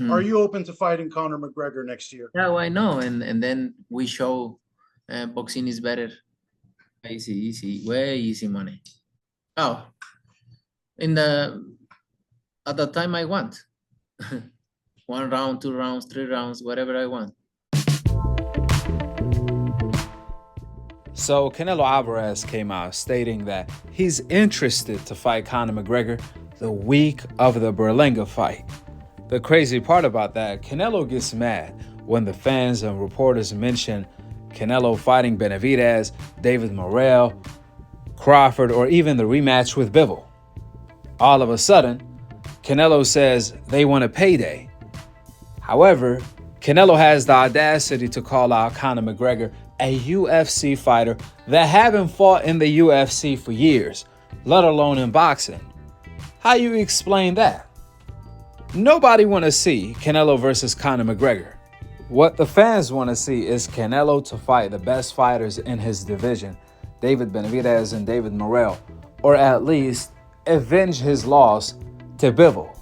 Are you open to fighting Conor McGregor next year? Yeah, why no? And then we show boxing is better. Easy, easy, way easy money. Oh, in the at the time I want. 1 round, 2 rounds, 3 rounds, whatever I want. So Canelo Alvarez came out stating that he's interested to fight Conor McGregor the week of the Berlanga fight. The crazy part about that, Canelo gets mad when the fans and reporters mention Canelo fighting Benavidez, David Morrell, Crawford, or even the rematch with Bivol. All of a sudden, Canelo says they want a payday. However, Canelo has the audacity to call out Conor McGregor a UFC fighter that haven't fought in the UFC for years, let alone in boxing. How you explain that? Nobody want to see Canelo versus Conor McGregor. What the fans want to see is Canelo to fight the best fighters in his division, David Benavidez and David Morrell, or at least avenge his loss to Bivol.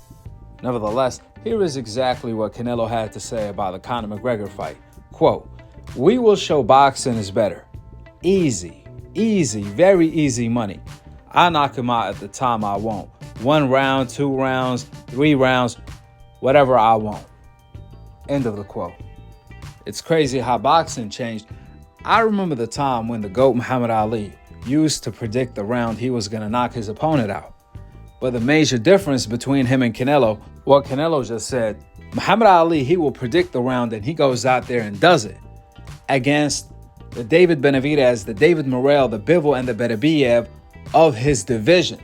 Nevertheless, here is exactly what Canelo had to say about the Conor McGregor fight. Quote, "We will show boxing is better. Easy, very easy money. I knock him out at the time I want. 1 round, 2 rounds, 3 rounds, whatever I want." End of the quote. It's crazy how boxing changed. I remember the time when the GOAT Muhammad Ali used to predict the round he was going to knock his opponent out. But the major difference between him and Canelo, what Canelo just said, Muhammad Ali, he will predict the round and he goes out there and does it. Against the David Benavidez, the David Morrell, the Bivol, and the Beterbiev of his division.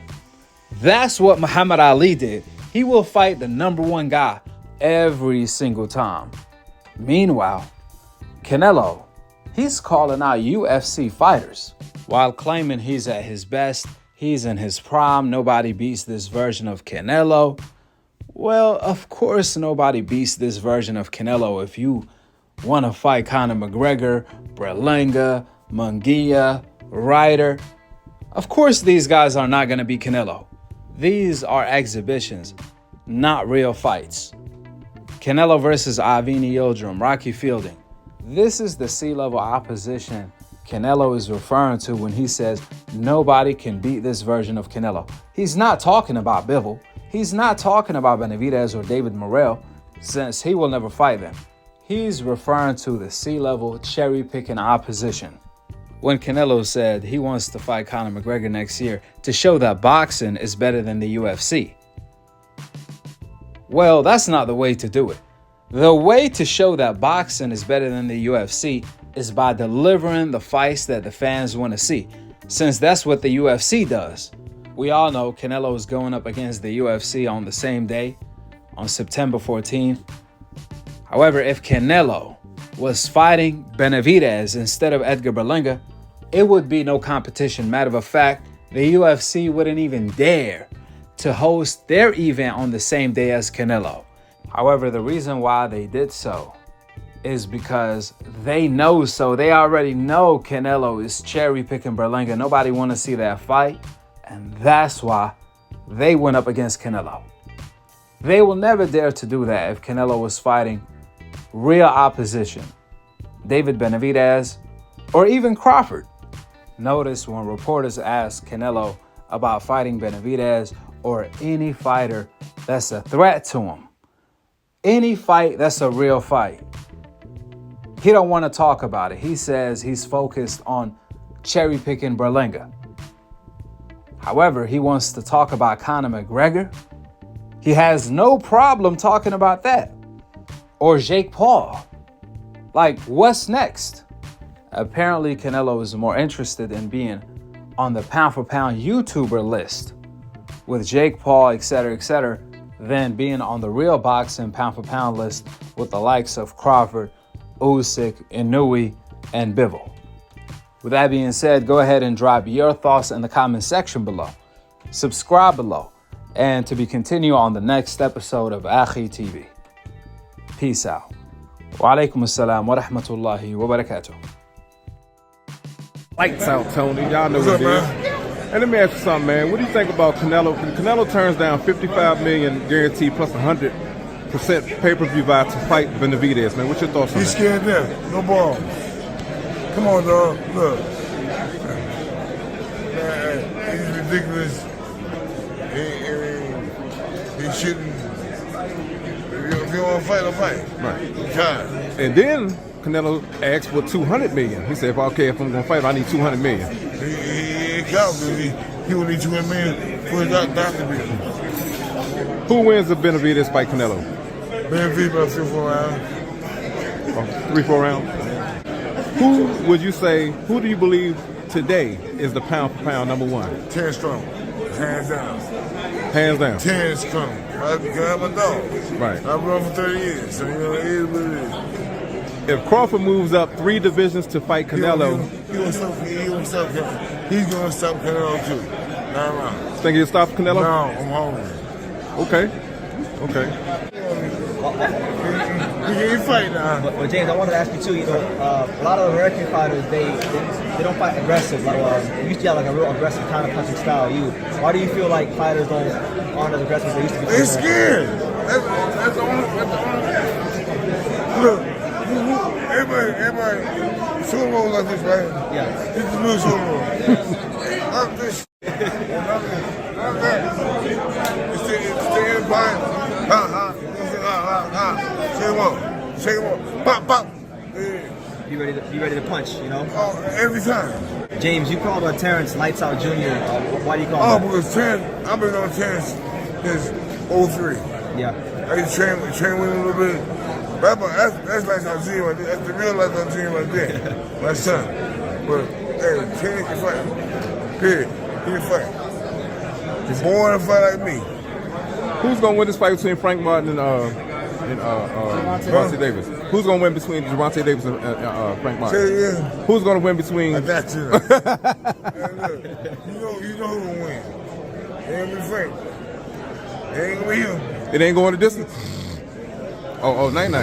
That's what Muhammad Ali did. He will fight the number one guy every single time. Meanwhile, Canelo, he's calling out UFC fighters while claiming he's at his best, he's in his prime, nobody beats this version of Canelo. Well, of course nobody beats this version of Canelo if you want to fight Conor McGregor, Berlanga, Munguia, Ryder. Of course these guys are not going to be Canelo. These are exhibitions, not real fights. Canelo versus Avni Yildirim, Rocky Fielding. This is the C-level opposition Canelo is referring to when he says nobody can beat this version of Canelo. He's not talking about Bivol. He's not talking about Benavidez or David Morrell, since he will never fight them. He's referring to the C-level cherry-picking opposition. When Canelo said he wants to fight Conor McGregor next year to show that boxing is better than the UFC. Well, that's not the way to do it. The way to show that boxing is better than the UFC is by delivering the fights that the fans want to see, since that's what the UFC does. We all know Canelo is going up against the UFC on the same day, on September 14th. However, if Canelo was fighting Benavidez instead of Edgar Berlanga, it would be no competition. Matter of fact, the UFC wouldn't even dare to host their event on the same day as Canelo. However, the reason why they did so is because they know so. They already know Canelo is cherry-picking Berlanga. Nobody want to see that fight, and that's why they went up against Canelo. They will never dare to do that if Canelo was fighting real opposition, David Benavidez, or even Crawford. Notice when reporters ask Canelo about fighting Benavidez or any fighter that's a threat to him, any fight that's a real fight, he don't want to talk about it. He says he's focused on cherry-picking Berlanga. However, he wants to talk about Conor McGregor. He has no problem talking about that. Or Jake Paul. Like, what's next? Apparently, Canelo is more interested in being on the pound-for-pound YouTuber list with Jake Paul, etc., than being on the real boxing pound-for-pound list with the likes of Crawford, Usyk, Inoue, and Bivol. With that being said, go ahead and drop your thoughts in the comment section below. Subscribe below, and to be continued on the next episode of Akhi TV. Peace out. Wa alaikum assalam wa rahmatullahi wa barakatuh. Lights out, Tony. Y'all know what it is. And let me ask you something, man. What do you think about Canelo? Canelo turns down $55 million guaranteed plus 100 percent pay-per-view buy to fight Benavidez, man. What's your thoughts on He's that? scared there. No balls. Come on, dog. Look. Man, he's ridiculous. He shouldn't. If you want to fight, I'll fight. Right. God. And then Canelo asked for $200 million. He said, "Okay, if I'm gonna fight, I need $200 million." He ain't count, baby. He will need $200 million for his doctor bill. Who wins the Benavidez fight, Canelo? Benavidez by 3-4 rounds. 3-4 rounds. Who would you say? Who do you believe today is the pound for pound number one? 10 strong. Hands down. Hands down. 10 strong. I'm a dog. Right. I've run for 30 years, so you know it is what it is. If Crawford moves up 3 divisions to fight Canelo, He's gonna stop Canelo too. Not around. think he'll stop Canelo? No, I'm hungry. Okay. He can't fight now. But James, I wanted to ask you too. You know, a lot of American fighters they don't fight aggressive. Like you used to have like a real aggressive kind of punching style. Why do you feel like fighters aren't as aggressive as they used to be? They're scared. That's the only. Look, everybody, Super Bowl like this, right? Yeah. This is the new Super Bowl. Not this. Not that. It's the empire. Ha. Shake him up. Pop. Yeah. Be ready to punch. You know. Oh, every time. James, you called Terrence Lights Out Jr. Why do you call him? Oh, because Terrence, I've been on Terrence since 03. Yeah. I used to train with him a little bit. That's Lights Out Jr. right there. That's the real Lights Out Jr. right there. My son. But hey, Terrence can fight. Period. He can fight. He's born to fight like me. Who's gonna win this fight between Frank Martin and Gervonta Davis? Who's gonna win between Gervonta Davis and Frank Martin? Say it again. Who's gonna win between? I got you. Hey, look, you know who gonna win. It ain't gonna be Frank. It ain't gonna be him. It ain't going the distance. Oh, night. It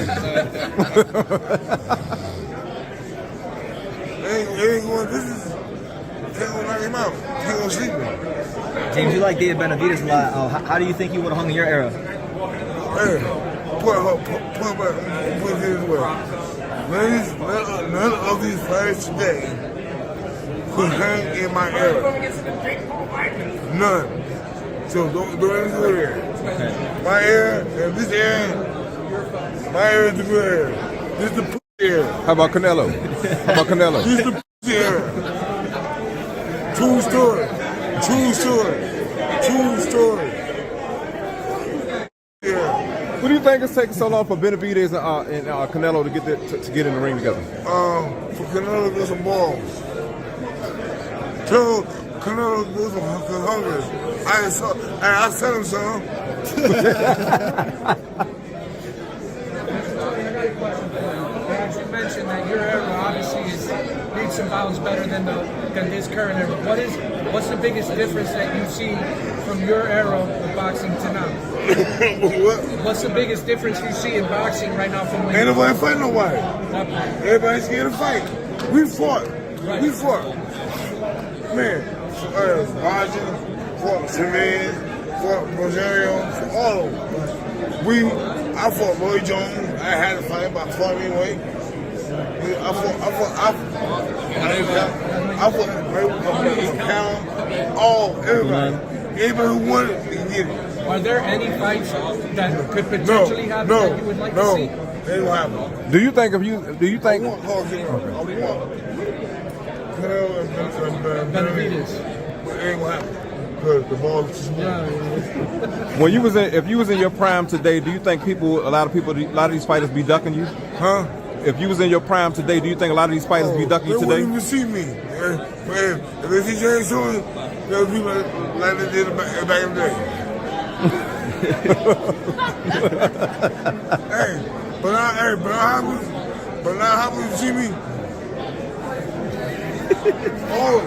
ain't going this is. Can't go knock him out. Can't go sleep him. James, you like David Benavidez a lot. How do you think he would have hung in your era? Hey, put it this way. None of these fighters today could hang in my era. None. So don't do anything here. My era, and this era, my era is the good era. This is the era. How about Canelo? This is the era. True story. Yeah. What do you think it's taking so long for Benavidez and Canelo to get in the ring together? For Canelo to get some balls. Tell Canelo to get some hungry. I sent him some. You mentioned that your era obviously is leaps and bounds better than this current era. What's the biggest difference that you see from your era of boxing to now? What? What's the biggest difference you see in boxing right now from when Ain't nobody fighting nobody. Everybody's scared to fight. We fought. Man, Roger, fought Chavez, fought Rosario, all of them. I fought Roy Jones. I had to fight him, but I fought him anyway. I fought everybody. Everybody who wanted it, he did it. Are there any fights that could potentially happen that you would like to see? They don't happen. Do you think? I want Canelo and Benavidez. But it ain't gonna happen. Because the ball is too small. If you was in your prime today, do you think a lot of these fighters be ducking you? Huh? If you was in your prime today, do you think a lot of these fighters be ducking you They today? wouldn't even see me. If they see James Jones, they'll be like they did back in the day. But now how would you see me? Oh.